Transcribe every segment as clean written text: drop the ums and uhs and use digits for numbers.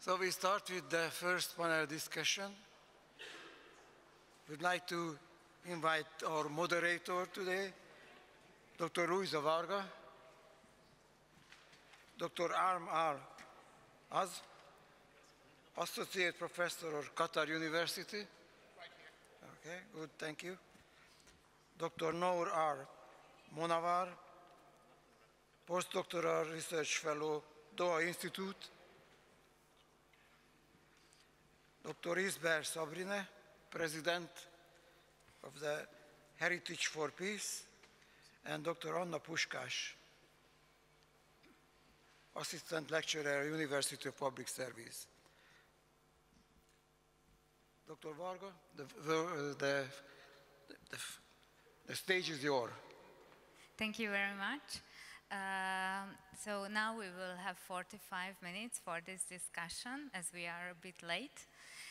So we start with the first panel discussion. We'd like to invite our moderator today, Dr. Luisa Varga, Dr. Arm Az, Associate Professor at Qatar University. Right here. Okay, good, thank you. Dr. Noor R. Monavar, Postdoctoral Research Fellow, Doha Institute. Dr. Isber Sabrine, President of the Heritage for Peace, and Dr. Anna Puskás, Assistant Lecturer, University of Public Service. Dr. Varga, the stage is yours. Thank you very much. So now we will have 45 minutes for this discussion, as we are a bit late.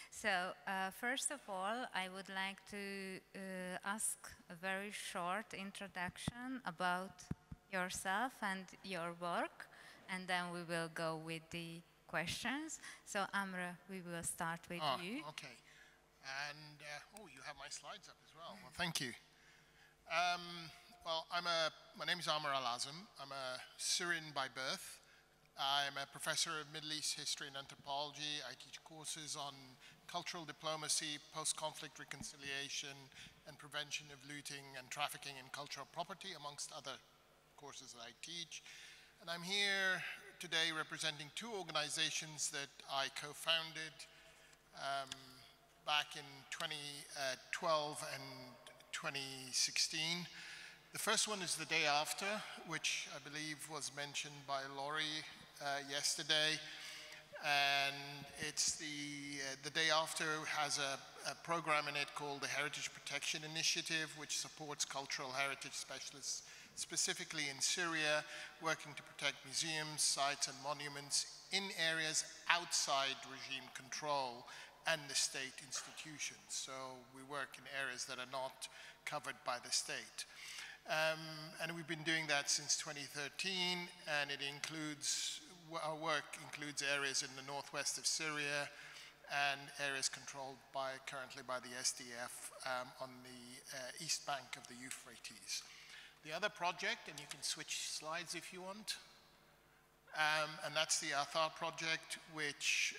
So first of all, I would like to ask a very short introduction about yourself and your work, and then we will go with the questions. So Amra, we will start with you. Okay. And, oh, you have my slides up as well. Well, thank you. Well, my name is Amr Al-Azam. I'm a Syrian by birth. I'm a professor of Middle East history and anthropology. I teach courses on cultural diplomacy, post-conflict reconciliation, and prevention of looting and trafficking in cultural property, amongst other courses that I teach. And I'm here today representing two organizations that I co-founded back in 2012 and 2016. The first one is The Day After, which I believe was mentioned by Laurie yesterday. And it's the Day After has a program in it called the Heritage Protection Initiative, which supports cultural heritage specialists, specifically in Syria, working to protect museums, sites, and monuments in areas outside regime control and the state institutions. So we work in areas that are not covered by the state. And we've been doing that since 2013, and it includes, our work includes areas in the northwest of Syria and areas controlled currently by the SDF on the east bank of the Euphrates. The other project, and you can switch slides if you want, and that's the Athar project, which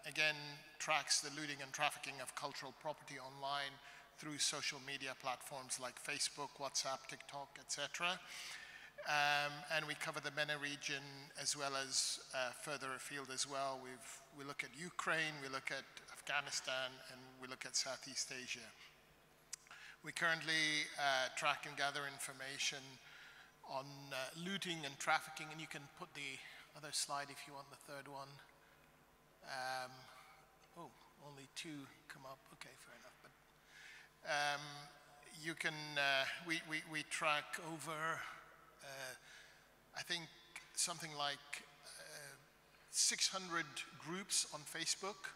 again tracks the looting and trafficking of cultural property online through social media platforms like Facebook, WhatsApp, TikTok, etc. And we cover the MENA region as well as further afield as well. We look at Ukraine, we look at Afghanistan, and we look at Southeast Asia. We currently track and gather information on looting and trafficking, and you can put the other slide if you want, the third one. Oh, only two come up. Okay, fair enough. But you can, we track over, I think, something like 600 groups on Facebook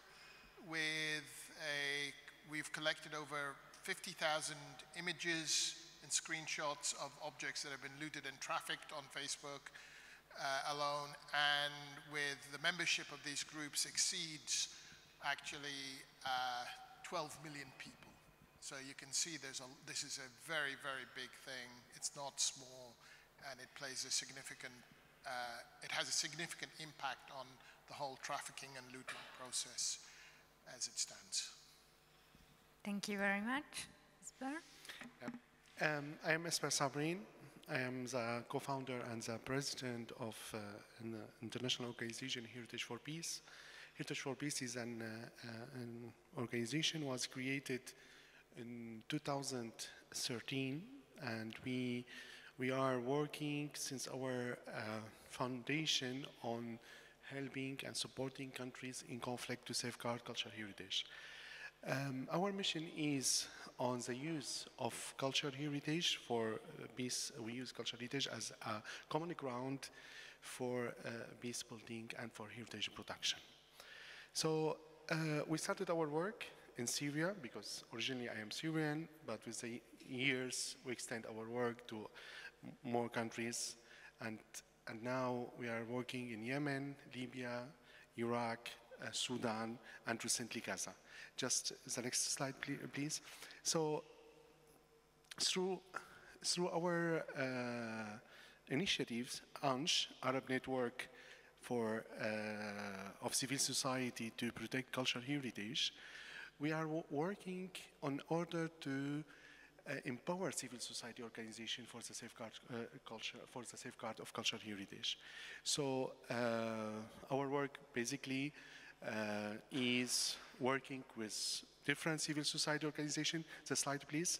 we've collected over 50,000 images and screenshots of objects that have been looted and trafficked on Facebook alone, and with the membership of these groups exceeds actually 12 million people. So you can see this is a very, very big thing. It's not small, and it plays a significant, it has a significant impact on the whole trafficking and looting process as it stands. Thank you very much. Isber? I am Isber Sabrin. I am the co-founder and the president of an international organization, Heritage for Peace. Heritage for Peace is an organization was created in 2013, and we are working since our foundation on helping and supporting countries in conflict to safeguard cultural heritage. Our mission is on the use of cultural heritage for peace. We use cultural heritage as a common ground for peace building and for heritage protection. So we started our work in Syria because originally I am Syrian, but with the years we extend our work to more countries, and now we are working in Yemen, Libya, Iraq, Sudan, and recently Gaza. Just the next slide, please. So through our initiatives, ANSH, Arab Network of Civil Society to Protect Cultural Heritage, we are working in order to empower civil society organization for the safeguard of cultural heritage. So our work basically is working with different civil society organizations. The slide, please.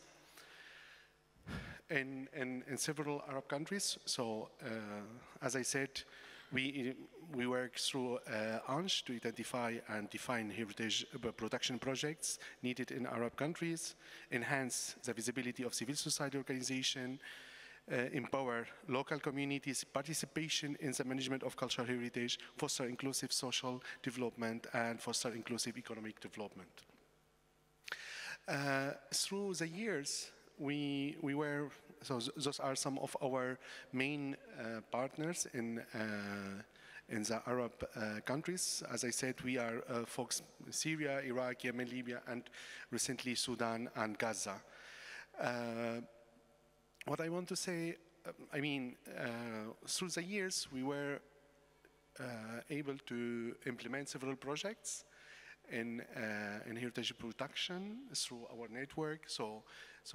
In several Arab countries. So as I said, we work through ANSH to identify and define heritage protection projects needed in Arab countries, enhance the visibility of civil society organization, empower local communities' participation in the management of cultural heritage, foster inclusive social development, and foster inclusive economic development. Through the years, so those are some of our main partners in the Arab countries. As I said, we are folks Syria, Iraq, Yemen, Libya, and recently Sudan and Gaza. What I want to say, through the years, we were able to implement several projects in heritage protection through our network. So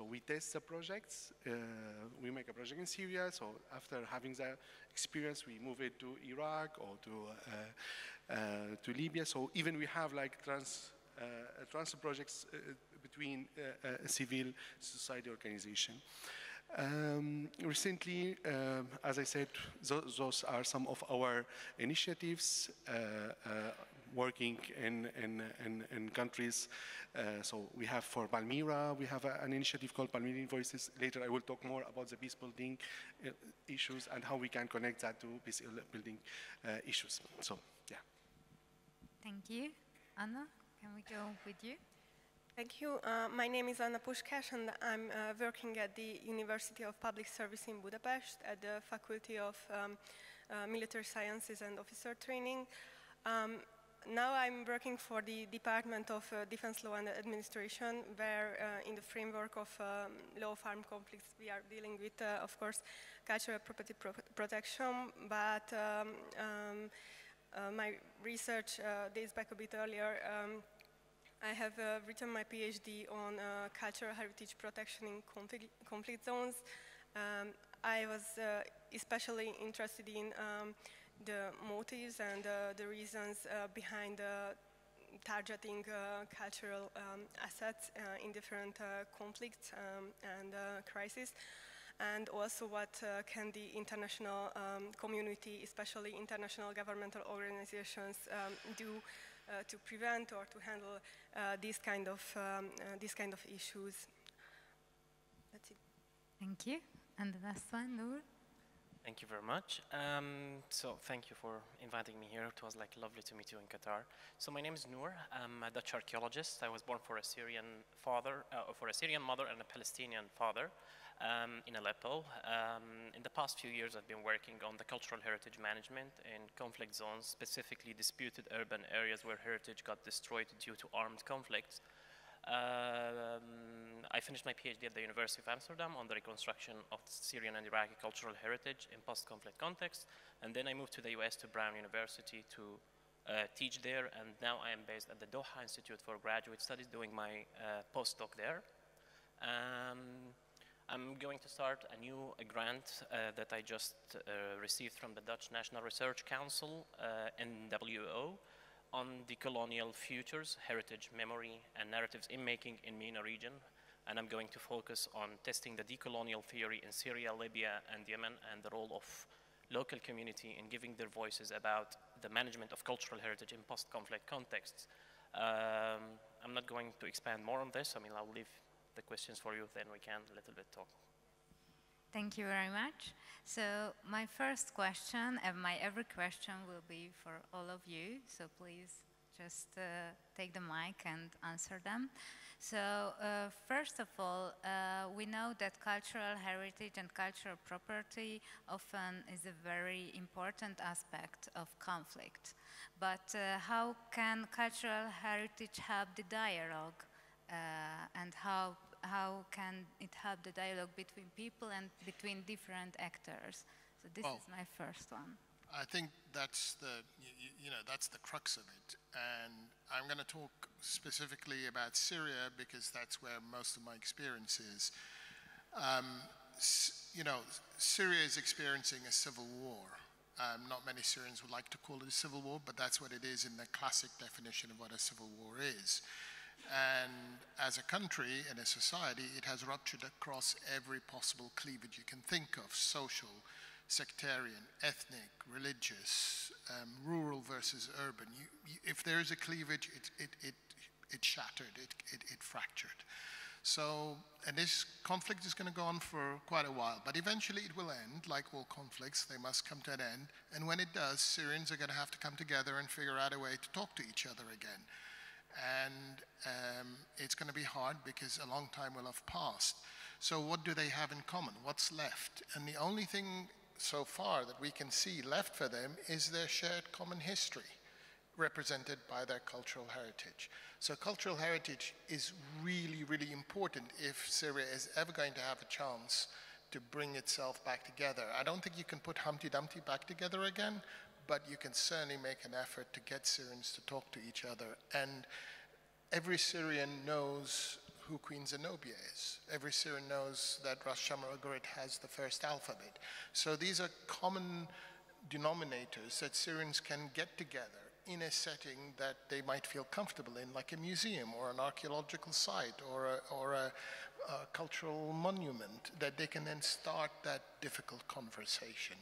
we test the projects. We make a project in Syria. So after having the experience, we move it to Iraq or to Libya. So even we have like transfer projects between civil society organization. Recently, as I said, those are some of our initiatives working in countries. So we have for Palmyra, we have an initiative called Palmyra Voices. Later I will talk more about the peace building issues and how we can connect that to peace building issues. So, yeah. Thank you. Anna, can we go with you? Thank you. My name is Anna Puskás, and I'm working at the University of Public Service in Budapest at the Faculty of Military Sciences and Officer Training. Now I'm working for the Department of Defense Law and Administration, where in the framework of law of armed conflicts we are dealing with, of course, cultural property protection, but my research dates back a bit earlier. I have written my PhD on cultural heritage protection in conflict zones. I was especially interested in the motives and the reasons behind targeting cultural assets in different conflicts and crises, and also what can the international community, especially international governmental organizations, do to prevent or to handle these kind of issues. That's it. Thank you. And the last one, Noor. Thank you very much. So thank you for inviting me here. It was like lovely to meet you in Qatar. So my name is Noor. I'm a Dutch archaeologist. I was born for a Syrian mother and a Palestinian father in Aleppo. In the past few years, I've been working on the cultural heritage management in conflict zones, specifically disputed urban areas where heritage got destroyed due to armed conflicts. I finished my PhD at the University of Amsterdam on the reconstruction of Syrian and Iraqi cultural heritage in post-conflict context, and then I moved to the US to Brown University to teach there, and now I am based at the Doha Institute for Graduate Studies doing my postdoc there. I'm going to start a new grant that I just received from the Dutch National Research Council, NWO, on decolonial futures, heritage, memory, and narratives in making in MENA region. And I'm going to focus on testing the decolonial theory in Syria, Libya, and Yemen, and the role of local community in giving their voices about the management of cultural heritage in post-conflict contexts. I'm not going to expand more on this. I mean, I'll leave the questions for you, then we can a little bit talk. Thank you very much. So my first question, and my every question will be for all of you, so please just take the mic and answer them. So first of all, we know that cultural heritage and cultural property often is a very important aspect of conflict. But how can cultural heritage help the dialogue? And how can it help the dialogue between people and between different actors? So this is my first one. I think that's that's the crux of it. And I'm going to talk specifically about Syria because that's where most of my experience is. Syria is experiencing a civil war. Not many Syrians would like to call it a civil war, but that's what it is in the classic definition of what a civil war is. And as a country and a society, it has ruptured across every possible cleavage you can think of: social, sectarian, ethnic, religious, rural versus urban. If there is a cleavage, it shattered, it fractured. So, and this conflict is going to go on for quite a while, but eventually it will end. Like all conflicts, they must come to an end. And when it does, Syrians are going to have to come together and figure out a way to talk to each other again. And it's going to be hard because a long time will have passed. So what do they have in common? What's left? And the only thing so far that we can see left for them is their shared common history, represented by their cultural heritage. So cultural heritage is really, really important if Syria is ever going to have a chance to bring itself back together. I don't think you can put Humpty Dumpty back together again, but you can certainly make an effort to get Syrians to talk to each other. And every Syrian knows who Queen Zenobia is. Every Syrian knows that Ras Shamra-Ugarit has the first alphabet. So these are common denominators that Syrians can get together in a setting that they might feel comfortable in, like a museum or an archaeological site or a cultural monument, that they can then start that difficult conversation,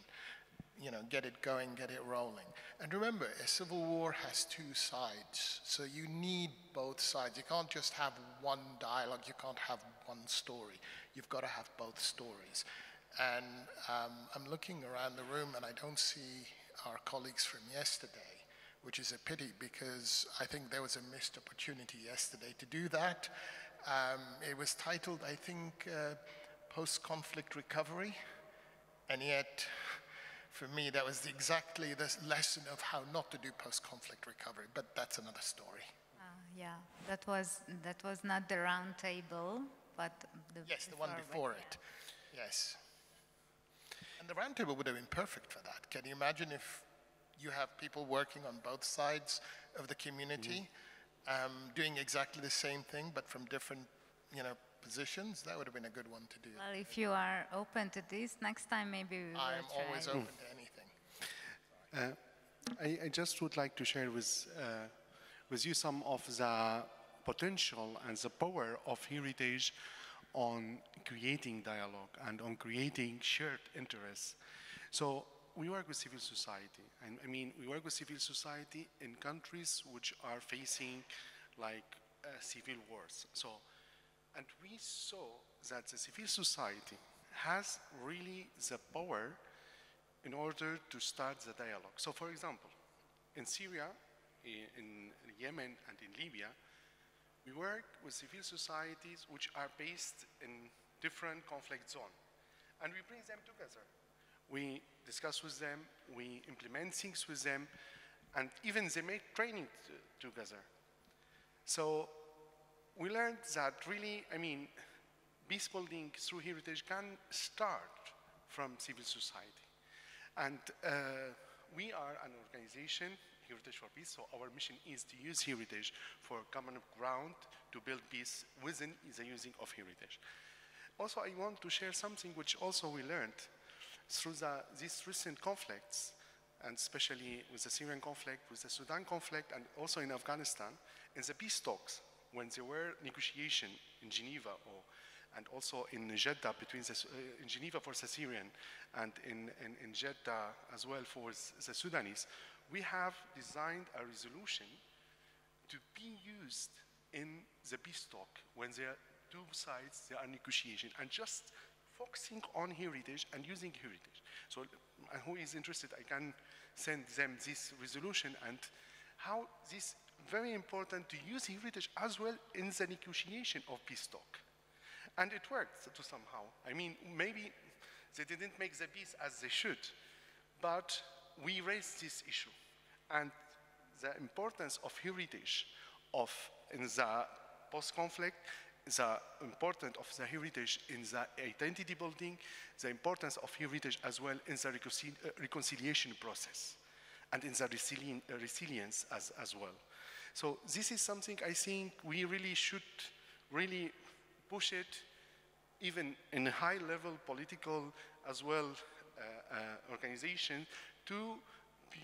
get it going, get it rolling. And remember, a civil war has two sides, so you need both sides. You can't just have one dialogue, you can't have one story. You've got to have both stories. And I'm looking around the room and I don't see our colleagues from yesterday, which is a pity because I think there was a missed opportunity yesterday to do that. It was titled, I think, Post-Conflict Recovery, and yet, for me, that was exactly the lesson of how not to do post-conflict recovery, but that's another story. Yeah, that was not the round table, but the one before it. Yes. And the round table would have been perfect for that. Can you imagine if you have people working on both sides of the community, doing exactly the same thing, but from different, positions? That would have been a good one to do. Well, if you are open to this, next time maybe we will try. I'm always open to anything. I just would like to share with you some of the potential and the power of heritage on creating dialogue and on creating shared interests. So we work with civil society, and we work with civil society in countries which are facing civil wars. And we saw that the civil society has really the power in order to start the dialogue. So for example, in Syria, in Yemen and in Libya, we work with civil societies which are based in different conflict zones, and we bring them together. We discuss with them, we implement things with them, and even they make training together. So we learned that really, peace building through heritage can start from civil society. And we are an organization, Heritage for Peace, so our mission is to use heritage for common ground to build peace within the using of heritage. Also, I want to share something which also we learned through these recent conflicts, and especially with the Syrian conflict, with the Sudan conflict, and also in Afghanistan, in the peace talks, when there were negotiations in Geneva, and also in Jeddah, in Geneva for the Syrian, and in Jeddah as well for the Sudanese, we have designed a resolution to be used in the peace talk when there are two sides, there are negotiations, and just focusing on heritage and using heritage. So who is interested, I can send them this resolution and how this very important to use heritage as well in the negotiation of peace talk. And it worked to somehow. Maybe they didn't make the peace as they should, but we raised this issue. And the importance of heritage in the post-conflict, the importance of the heritage in the identity building, the importance of heritage as well in the reconciliation process, and in the resilience as well. So this is something I think we really should really push it, even in a high-level political as well organization, to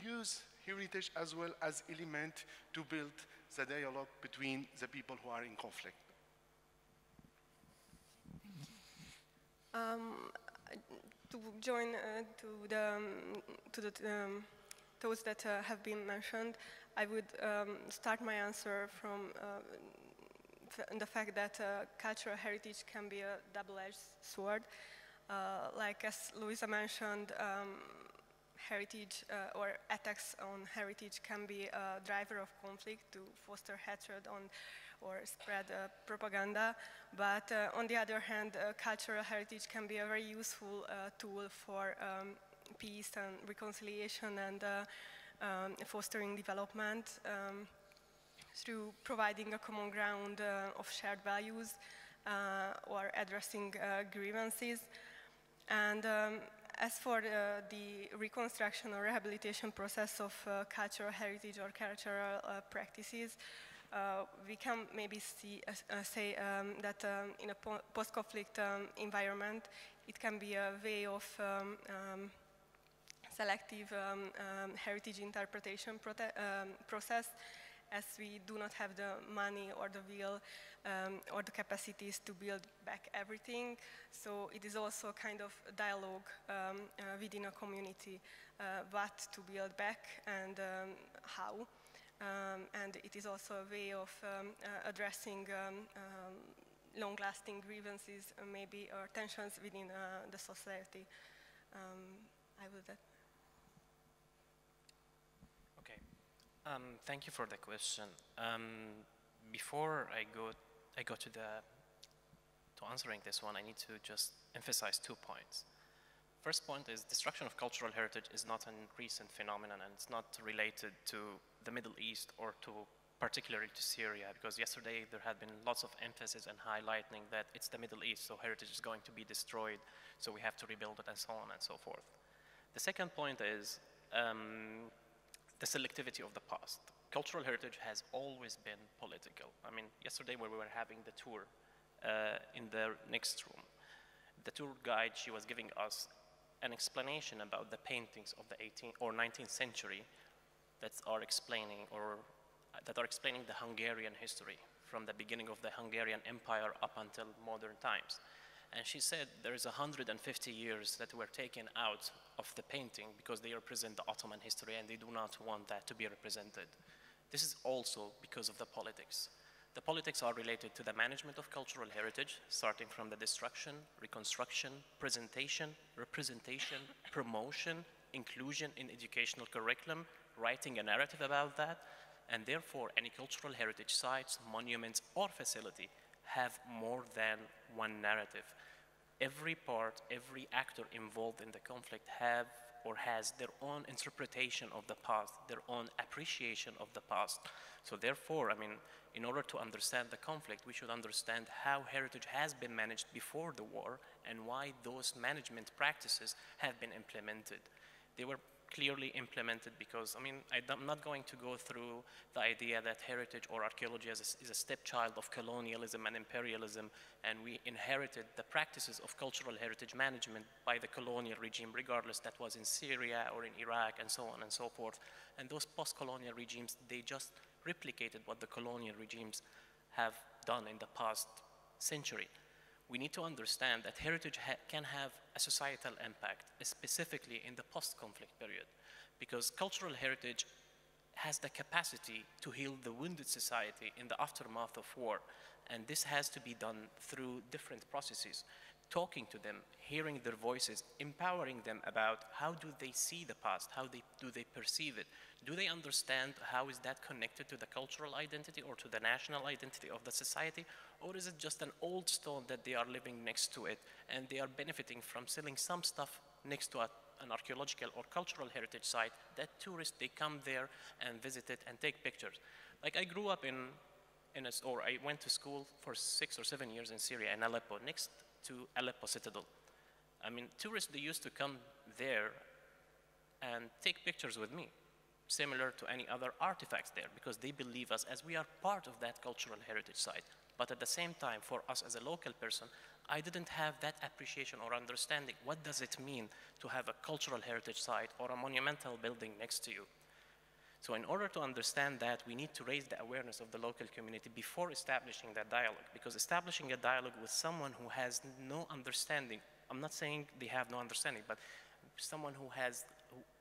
use heritage as well as element to build the dialogue between the people who are in conflict. To join those that have been mentioned, I would start my answer from the fact that cultural heritage can be a double-edged sword. Like as Louisa mentioned, heritage or attacks on heritage can be a driver of conflict to foster hatred or spread propaganda. But on the other hand, cultural heritage can be a very useful tool for peace and reconciliation and fostering development through providing a common ground of shared values or addressing grievances. And as for the reconstruction or rehabilitation process of cultural heritage or cultural practices, we can maybe say that in a post-conflict environment, it can be a way of selective heritage interpretation process, as we do not have the money or the will or the capacities to build back everything. So it is also a kind of dialogue within a community, what to build back and how. And it is also a way of addressing long-lasting grievances, maybe, or tensions within the society. I will that. Okay, thank you for the question. Before I go to answering this one, I need to just emphasize 2 points. First point is destruction of cultural heritage is not a recent phenomenon, and it's not related to the Middle East or particularly to Syria, because yesterday there had been lots of emphasis and highlighting that it's the Middle East, so heritage is going to be destroyed, so we have to rebuild it, and so on and so forth. The second point is the selectivity of the past. Cultural heritage has always been political. I mean, yesterday when we were having the tour in the next room, the tour guide, she was giving us an explanation about the paintings of the 18th or 19th century that are explaining the Hungarian history from the beginning of the Hungarian Empire up until modern times. And she said there is 150 years that were taken out of the painting because they represent the Ottoman history and they do not want that to be represented. This is also because of the politics. The politics are related to the management of cultural heritage, starting from the destruction, reconstruction, presentation, representation, promotion, inclusion in educational curriculum, writing a narrative about that, and therefore any cultural heritage sites, monuments, or facility have more than one narrative. Every part, every actor involved in the conflict have or has their own interpretation of the past, their own appreciation of the past. So therefore, I mean, in order to understand the conflict, we should understand how heritage has been managed before the war and why those management practices have been implemented. They were clearly implemented because, I mean, I'm not going to go through the idea that heritage or archaeology is a stepchild of colonialism and imperialism, and we inherited the practices of cultural heritage management by the colonial regime, regardless that was in Syria or in Iraq and so on and so forth. And those post-colonial regimes, they just replicated what the colonial regimes have done in the past century. We need to understand that heritage can have a societal impact, specifically in the post-conflict period, because cultural heritage has the capacity to heal the wounded society in the aftermath of war, and this has to be done through different processes, talking to them, hearing their voices, empowering them about how do they see the past, how do they perceive it, do they understand how is that connected to the cultural identity or to the national identity of the society, or is it just an old stone that they are living next to it and they are benefiting from selling some stuff next to a an archaeological or cultural heritage site, that tourists, they come there and visit it and take pictures. Like I grew up or I went to school for 6 or 7 years in Syria, in Aleppo, next to Aleppo Citadel. I mean, tourists, they used to come there and take pictures with me, similar to any other artifacts there, because they believe us as we are part of that cultural heritage site. But at the same time, for us as a local person, I didn't have that appreciation or understanding. What does it mean to have a cultural heritage site or a monumental building next to you? So in order to understand that, we need to raise the awareness of the local community before establishing that dialogue, because establishing a dialogue with someone who has no understanding, I'm not saying they have no understanding, but someone who has,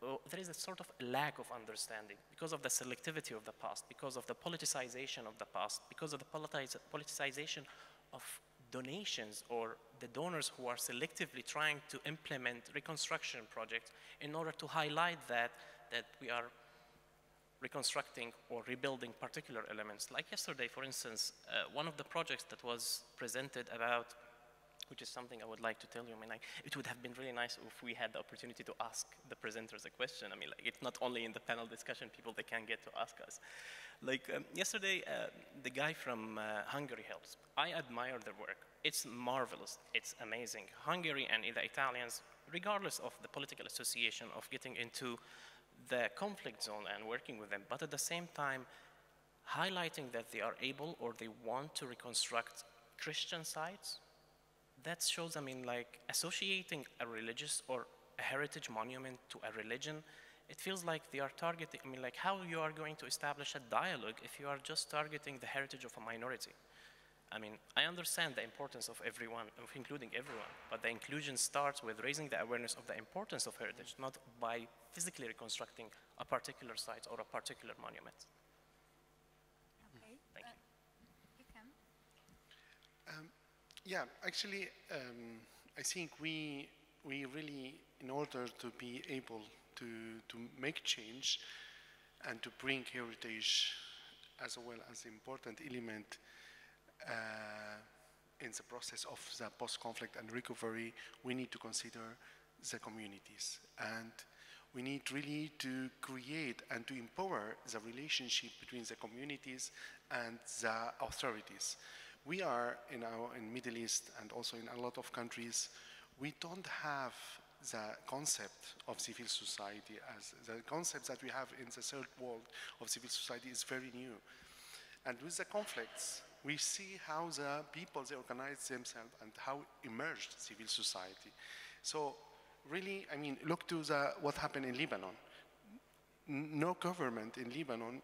there is a sort of lack of understanding because of the selectivity of the past, because of the politicization of the past, because of the politicization of donations or the donors who are selectively trying to implement reconstruction projects in order to highlight that we are reconstructing or rebuilding particular elements. Like yesterday, for instance, one of the projects that was presented about, which is something I would like to tell you, I mean, like, it would have been really nice if we had the opportunity to ask the presenters a question. I mean, like, it's not only in the panel discussion, people, they can get to ask us. Like, yesterday, the guy from Hungary Helps. I admire their work. It's marvelous, it's amazing. Hungary and the Italians, regardless of the political association of getting into the conflict zone and working with them, but at the same time, highlighting that they are able or they want to reconstruct Christian sites, that shows, I mean, like, associating a religious or a heritage monument to a religion, it feels like they are targeting, I mean, like, how you are going to establish a dialogue if you are just targeting the heritage of a minority? I mean, I understand the importance of everyone, of including everyone, but the inclusion starts with raising the awareness of the importance of heritage, not by physically reconstructing a particular site or a particular monument. Okay. Thank you. You can. Yeah, actually, I think we really, in order to be able to make change and to bring heritage as well as an important element in the process of the post-conflict and recovery, we need to consider the communities. And we need really to create and to empower the relationship between the communities and the authorities. We are in Middle East and also in a lot of countries, we don't have the concept of civil society as the concept that we have in the third world of civil society is very new. And with the conflicts, we see how the people, they organize themselves and how emerged civil society. So really, I mean, look to what happened in Lebanon. No government in Lebanon,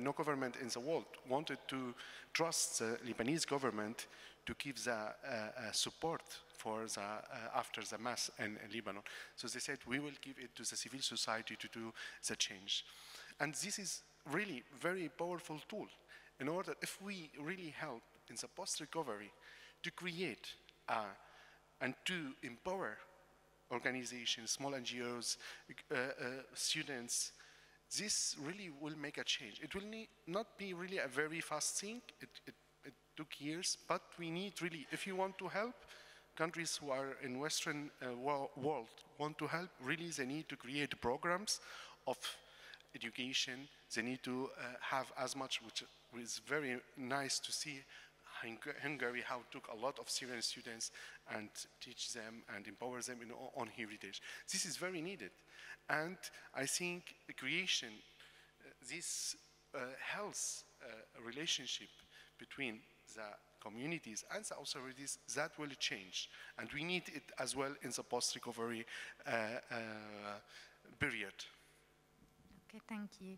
no government in the world wanted to trust the Lebanese government to give the support for the, after the mass in Lebanon. So they said, we will give it to the civil society to do the change. And this is really very powerful tool in order, if we really help in the post-recovery to create and to empower organizations, small NGOs, students, this really will make a change. It will not be really a very fast thing. It took years, but we need really, if you want to help, countries who are in Western world want to help, really they need to create programs of education. They need to have as much, which is very nice to see Hungary how took a lot of Syrian students and teach them and empower them on heritage. This is very needed. And I think the creation, this health relationship between the communities and the authorities, that will change. And we need it as well in the post-recovery period. Okay, thank you.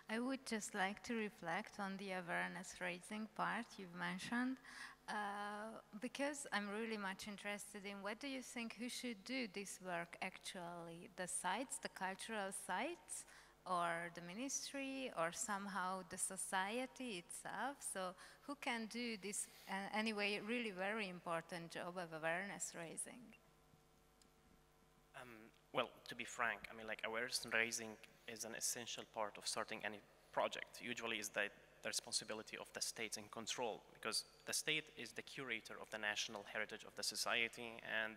I would just like to reflect on the awareness raising part you've mentioned, because I'm really much interested in what do you think who should do this work actually? The sites, the cultural sites, or the ministry, or somehow the society itself? So who can do this, anyway, really very important job of awareness raising? Well, to be frank, I mean, like, awareness raising is an essential part of starting any project. Usually is that the responsibility of the states in control, because the state is the curator of the national heritage of the society, and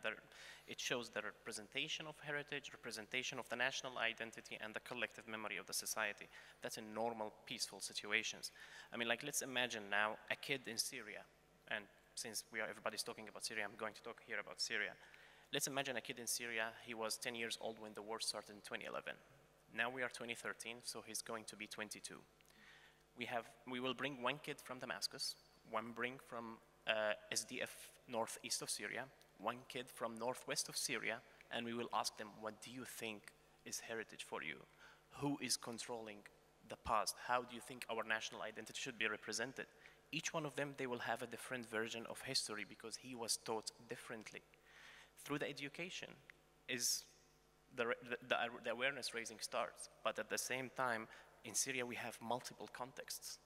it shows the representation of heritage, representation of the national identity, and the collective memory of the society. That's in normal, peaceful situations. I mean, like, let's imagine now a kid in Syria, and since everybody's talking about Syria, I'm going to talk here about Syria. Let's imagine a kid in Syria. He was 10 years old when the war started in 2011. Now we are 2013, so he's going to be 22. We will bring one kid from Damascus, one bring from SDF northeast of Syria, one kid from northwest of Syria, and we will ask them, what do you think is heritage for you? Who is controlling the past? How do you think our national identity should be represented? Each one of them, they will have a different version of history because he was taught differently. Through the education is the awareness raising starts, but at the same time, in Syria we have multiple contexts.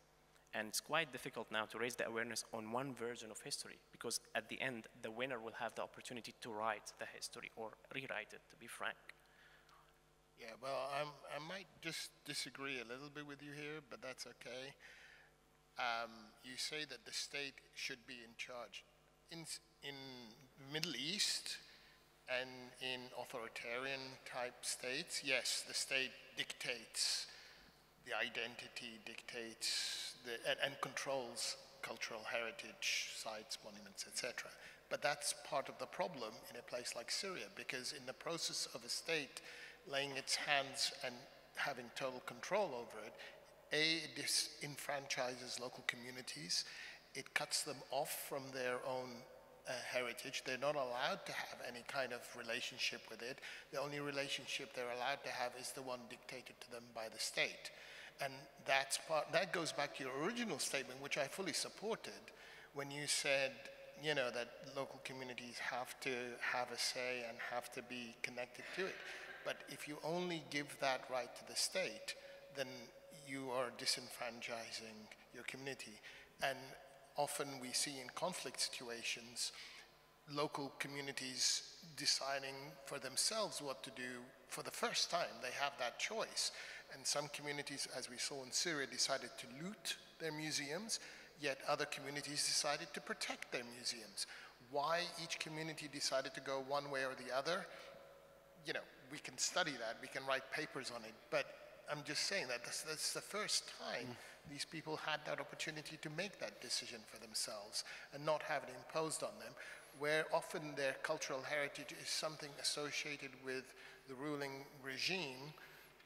And it's quite difficult now to raise the awareness on one version of history, because at the end, the winner will have the opportunity to write the history or rewrite it, to be frank. Yeah, well, I might just disagree a little bit with you here, but that's okay. You say that the state should be in charge. In the Middle East and in authoritarian type states, yes, the state dictates the identity, dictates and controls cultural heritage, sites, monuments, etc. But that's part of the problem in a place like Syria, because in the process of a state laying its hands and having total control over it, it disenfranchises local communities, it cuts them off from their own heritage. They're not allowed to have any kind of relationship with it. The only relationship they're allowed to have is the one dictated to them by the state. And that goes back to your original statement, which I fully supported, when you said, you know, that local communities have to have a say and have to be connected to it. But if you only give that right to the state, then you are disenfranchising your community. And often we see in conflict situations, local communities deciding for themselves what to do for the first time. They have that choice. And some communities, as we saw in Syria, decided to loot their museums, yet other communities decided to protect their museums. Why each community decided to go one way or the other, you know, we can study that, we can write papers on it, but I'm just saying that that's the first time these people had that opportunity to make that decision for themselves and not have it imposed on them, where often their cultural heritage is something associated with the ruling regime,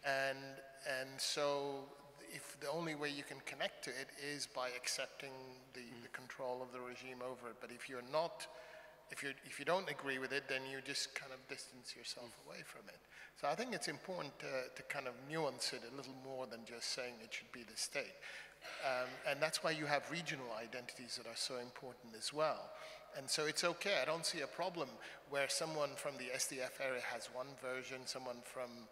and so if the only way you can connect to it is by accepting the control of the regime over it. But if you're not, if you don't agree with it, then you just kind of distance yourself away from it. So I think it's important to kind of nuance it a little more than just saying it should be the state. And that's why you have regional identities that are so important as well. And so it's okay, I don't see a problem where someone from the SDF area has one version, someone from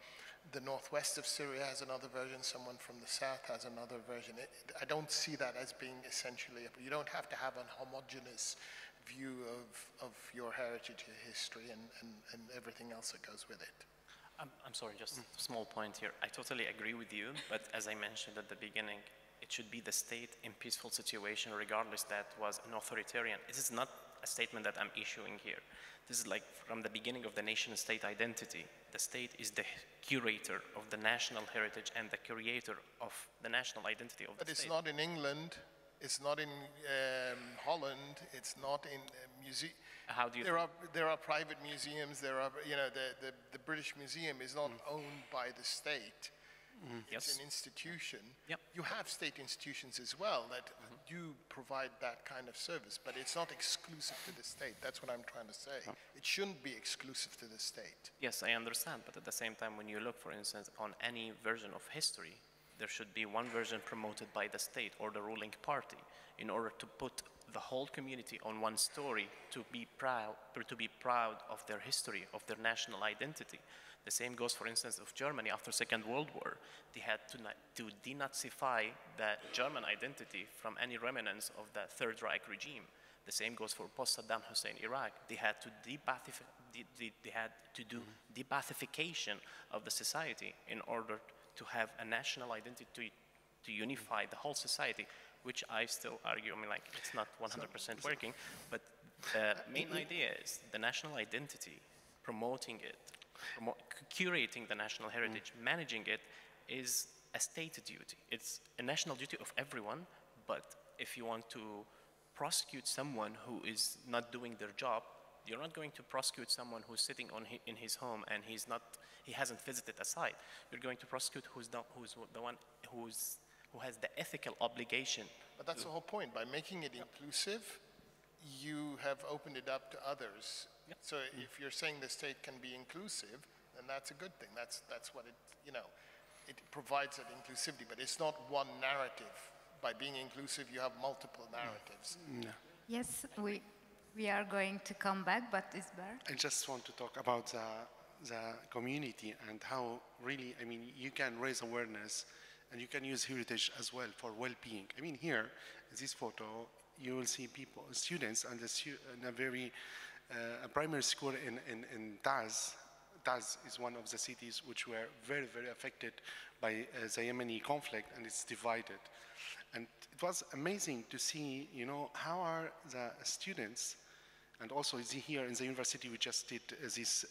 the northwest of Syria has another version, someone from the south has another version. I don't see that as being essentially, you don't have to have a homogeneous view of your heritage, your history, and everything else that goes with it. I'm sorry, just a small point here. I totally agree with you, but as I mentioned at the beginning, it should be the state in peaceful situation, regardless that was an authoritarian. This is not a statement that I'm issuing here. This is like from the beginning of the nation-state identity. The state is the curator of the national heritage and the creator of the national identity of the state. But it's not in England, it's not in Holland, it's not in museum. How do you there are private museums, there are, you know, the British Museum is not owned by the state. It's an institution. Yep. You have state institutions as well that do provide that kind of service, but it's not exclusive to the state. That's what I'm trying to say. It shouldn't be exclusive to the state. Yes, I understand, but at the same time, when you look, for instance, on any version of history, there should be one version promoted by the state or the ruling party in order to put the whole community on one story to be proud of their history, of their national identity. The same goes, for instance, of Germany after Second World War. They had to denazify the German identity from any remnants of the Third Reich regime. The same goes for post-Saddam Hussein Iraq. They had to do debathification of the society in order to have a national identity to unify the whole society, which I still argue, I mean, like, it's not 100% working, but the main idea is the national identity, promoting it, curating the national heritage, managing it is a state duty. It's a national duty of everyone, but if you want to prosecute someone who is not doing their job, you're not going to prosecute someone who's sitting in his home and he hasn't visited a site. You're going to prosecute who has the ethical obligation. But that's the whole point. By making it inclusive, you have opened it up to others. Yep. So if you're saying the state can be inclusive, then that's a good thing. That's what it, you know, it provides that inclusivity, but it's not one narrative. By being inclusive, you have multiple narratives. No. Yes, we are going to come back, but Isber? I just want to talk about the community and how really, I mean, you can raise awareness and you can use heritage as well for well-being. I mean, here, in this photo, you will see people, students, and in a very a primary school in Taz. Taz is one of the cities which were very, very affected by the Yemeni conflict, and it's divided. And it was amazing to see, you know, how are the students, and also here in the university we just did this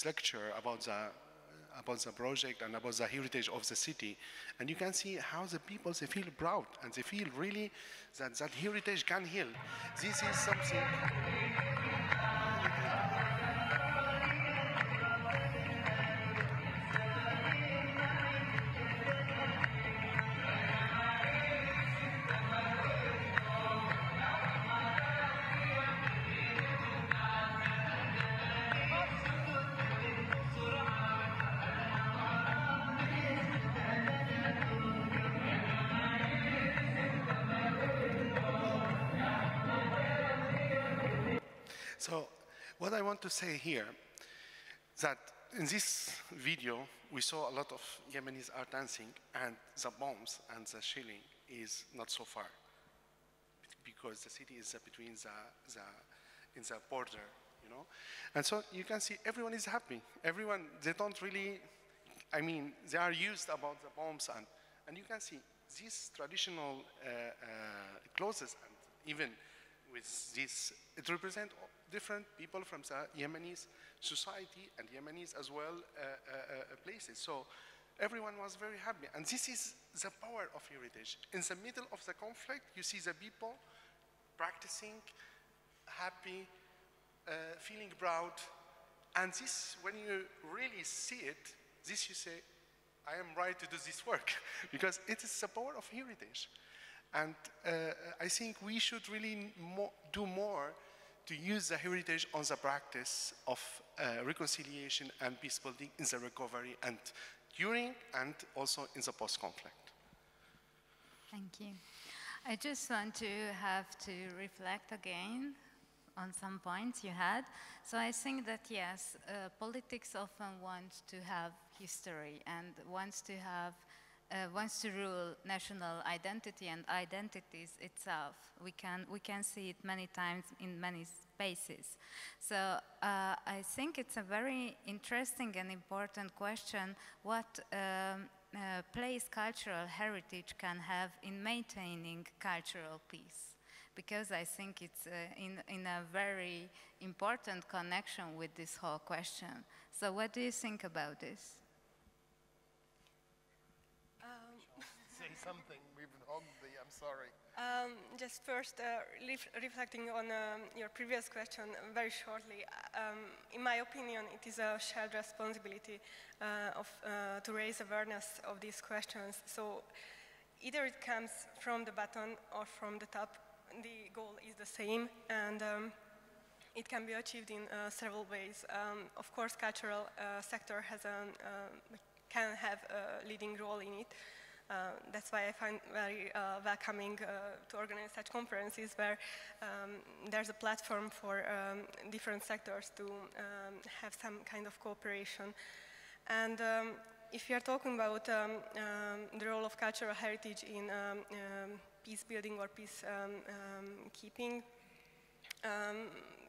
lecture about the project and about the heritage of the city. And you can see how the people, they feel proud and they feel really that heritage can heal. This is something. So what I want to say here, that in this video, we saw a lot of Yemenis are dancing, and the bombs and the shelling is not so far, because the city is between in the border, you know. And so you can see everyone is happy. Everyone, they don't really, I mean, they are used about the bombs, and you can see these traditional clothes, and even with this, it represents different people from the Yemeni society and Yemenis as well places. So everyone was very happy. And this is the power of heritage. In the middle of the conflict, you see the people practicing, happy, feeling proud. And this, when you really see it, this you say, I am right to do this work, because it is the power of heritage. And I think we should really do more to use the heritage on the practice of reconciliation and peace building in the recovery and during and also in the post-conflict. Thank you. I just want to have to reflect again on some points you had. So I think that yes, politics often wants to have history and wants to rule national identity and identities itself. We can see it many times in many spaces. So I think it's a very interesting and important question, what place cultural heritage can have in maintaining cultural peace. Because I think it's in a very important connection with this whole question. So what do you think about this? Say something, we've hogged the, I'm sorry. Just first, reflecting on your previous question very shortly, in my opinion, it is a shared responsibility to raise awareness of these questions. So either it comes from the bottom or from the top, the goal is the same, and it can be achieved in several ways. Of course, cultural sector can have a leading role in it. That's why I find very welcoming to organize such conferences where there's a platform for different sectors to have some kind of cooperation. And if you're talking about the role of cultural heritage in peace building or peace keeping,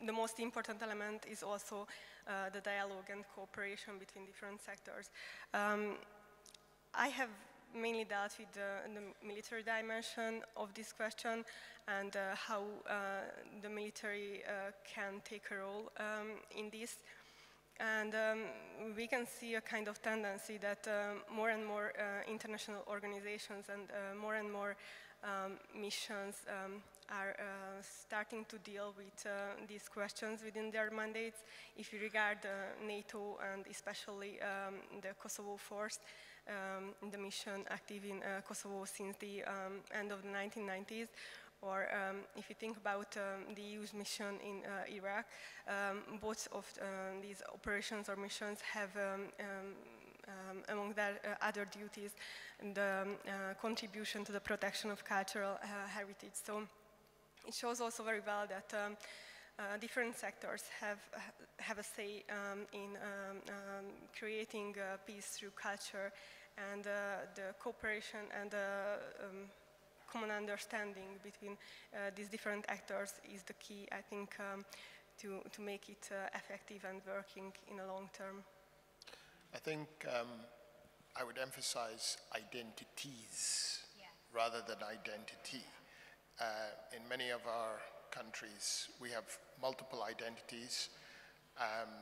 the most important element is also the dialogue and cooperation between different sectors. I have mainly dealt with the military dimension of this question and how the military can take a role in this. And we can see a kind of tendency that more and more international organizations and more missions are starting to deal with these questions within their mandates. If you regard NATO and especially the Kosovo force, the mission active in Kosovo since the end of the 1990s, or if you think about the EU's mission in Iraq, both of these operations or missions have among their other duties the contribution to the protection of cultural heritage. So it shows also very well that different sectors have a say in creating peace through culture, and the cooperation and common understanding between these different actors is the key, I think, to make it effective and working in the long term. I think I would emphasize identities rather than identity. In many of our countries, we have multiple identities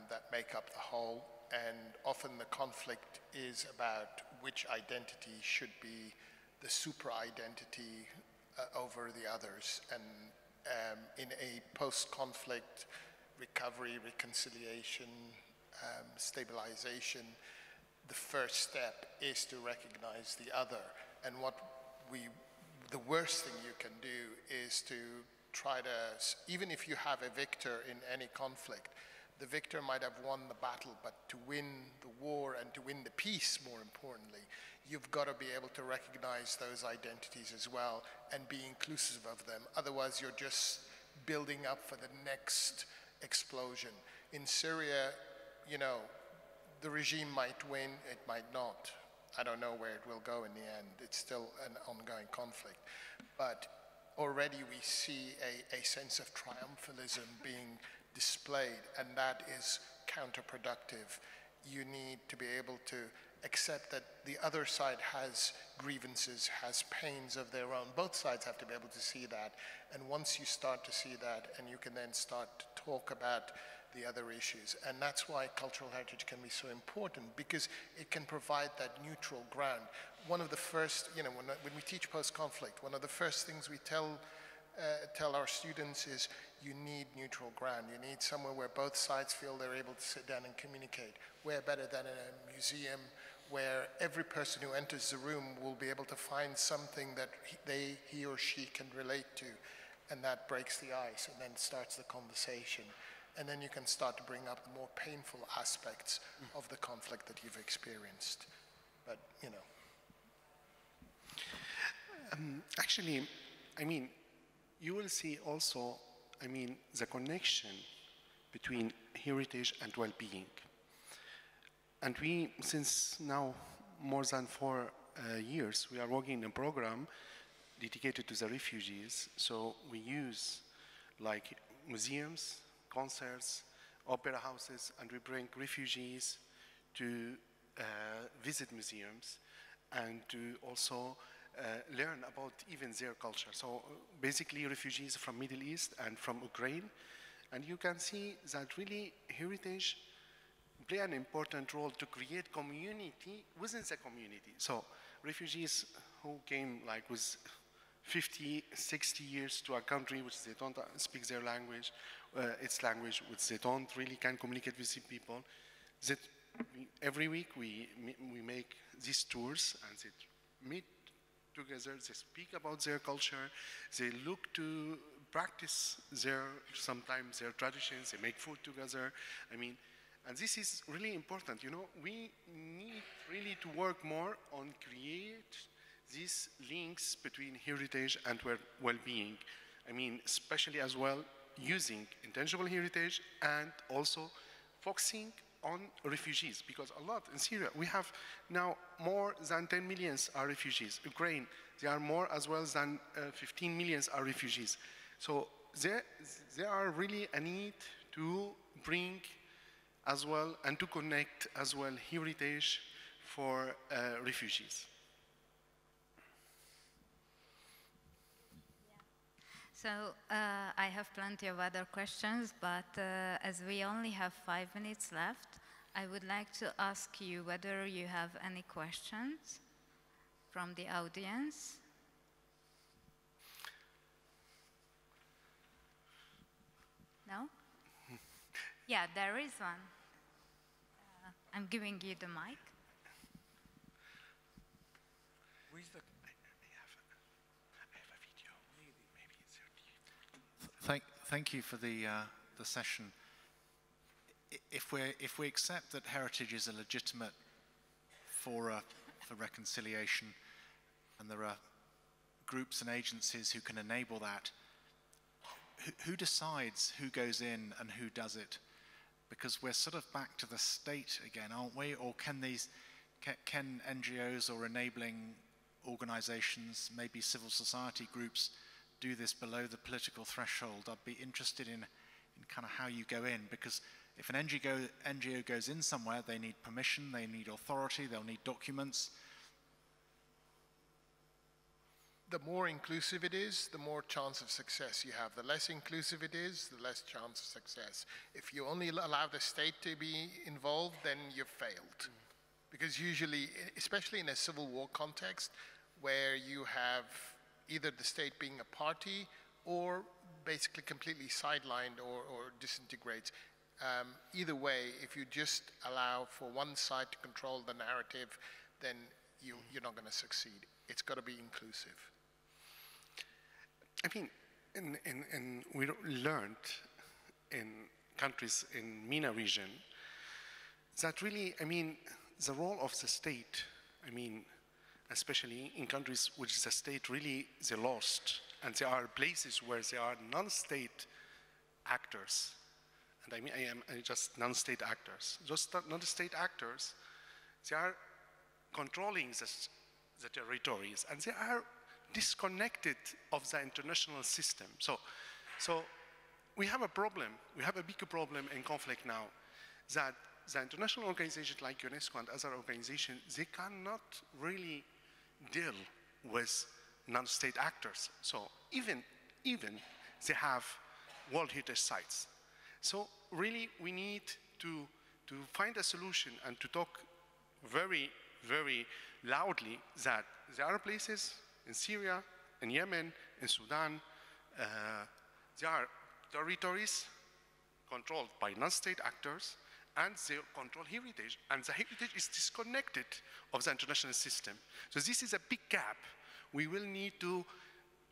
that make up the whole, and often the conflict is about which identity should be the super identity over the others. And in a post-conflict recovery, reconciliation, stabilization, the first step is to recognize the other. And the worst thing you can do is to try to, even if you have a victor in any conflict, the victor might have won the battle, but to win the war and to win the peace, more importantly, you've got to be able to recognize those identities as well and be inclusive of them. Otherwise, you're just building up for the next explosion. In Syria, you know, the regime might win, it might not. I don't know where it will go in the end. It's still an ongoing conflict. But already we see a sense of triumphalism being displayed, and that is counterproductive. You need to be able to accept that the other side has grievances, has pains of their own. Both sides have to be able to see that. And once you start to see that, and you can then start to talk about the other issues. And that's why cultural heritage can be so important, because it can provide that neutral ground. One of the first, you know, when we teach post-conflict, one of the first things we tell our students is you need neutral ground. You need somewhere where both sides feel they're able to sit down and communicate. Where better than in a museum where every person who enters the room will be able to find something that he or she can relate to, and that breaks the ice and then starts the conversation. And then you can start to bring up the more painful aspects of the conflict that you've experienced. But, you know. Actually, I mean, you will see also, I mean, the connection between heritage and well-being. And we, since now more than 4 years, we are working in a program dedicated to the refugees. So we use like museums, concerts, opera houses, and we bring refugees to visit museums and to also learn about even their culture. So basically refugees from Middle East and from Ukraine. And you can see that really heritage play an important role to create community within the community. So refugees who came like with 50, 60 years to a country which they don't speak their language, its language, which they don't really can communicate with the people. That every week we make these tours and they meet together, they speak about their culture, they look to practice sometimes their traditions, they make food together. I mean, and this is really important, you know, we need really to work more on create these links between heritage and well-being. I mean, especially as well using intangible heritage and also focusing on refugees, because a lot in Syria, we have now more than 10 million are refugees. Ukraine, there are more as well than 15 million are refugees. So there are really a need to bring as well and to connect as well heritage for refugees. So I have plenty of other questions, but as we only have 5 minutes left, I would like to ask you whether you have any questions from the audience. No? Yeah, there is one. I'm giving you the mic. Thank you for the session. If we accept that heritage is a legitimate fora for reconciliation, and there are groups and agencies who can enable that, who decides who goes in and who does it? Because we're sort of back to the state again, aren't we? Or can NGOs or enabling organizations, maybe civil society groups, do this below the political threshold? I'd be interested in kind of how you go in, because if an NGO goes in somewhere, they need permission, they need authority, they'll need documents. The more inclusive it is, the more chance of success you have. The less inclusive it is, the less chance of success. If you only allow the state to be involved, then you've failed. Because usually, especially in a civil war context, where you have either the state being a party or basically completely sidelined or disintegrates. Either way, if you just allow for one side to control the narrative, then you're not going to succeed. It's got to be inclusive. I mean, we learned in countries in MENA region that really, I mean, the role of the state, I mean, especially in countries which the state really, they lost, and there are places where there are non-state actors, and I mean, I am just non-state actors. Those non-state actors, they are controlling the territories, and they are disconnected of the international system. So we have a problem, we have a bigger problem in conflict now, that the international organizations like UNESCO and other organizations, they cannot really deal with non-state actors. So even they have World Heritage Sites. So really we need to find a solution and to talk very, very loudly that there are places in Syria, in Yemen, in Sudan, there are territories controlled by non-state actors, and they control heritage, and the heritage is disconnected of the international system. So this is a big gap. We will need to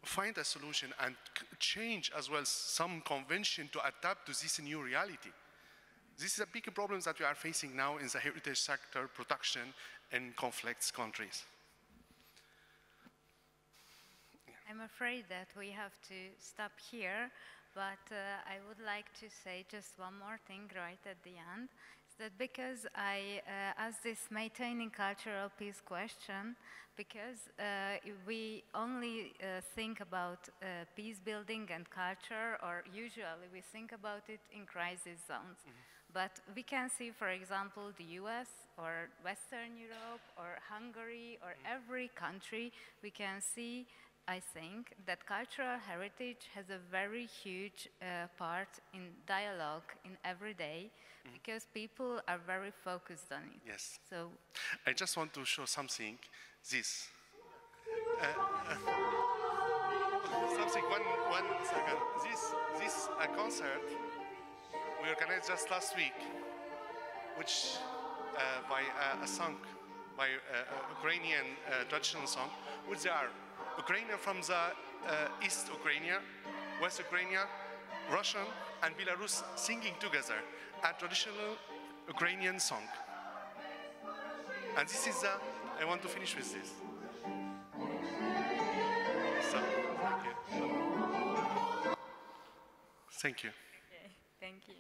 find a solution and change as well some convention to adapt to this new reality. This is a big problem that we are facing now in the heritage sector production in conflict countries. I'm afraid that we have to stop here, but I would like to say just one more thing right at the end. Is that because I asked this maintaining cultural peace question, because we only think about peace building and culture, or usually we think about it in crisis zones. But we can see, for example, the US or Western Europe or Hungary or every country, we can see, I think, that cultural heritage has a very huge part in dialogue in every day, because people are very focused on it. Yes. So I just want to show something. This. Something. One second. This concert we organized just last week, which by a song, by Ukrainian traditional song, which they are Ukrainian from the East Ukraine, West Ukraine, Russian, and Belarus singing together a traditional Ukrainian song. And this is I want to finish with this. So, thank you. Thank you. okay, thank you.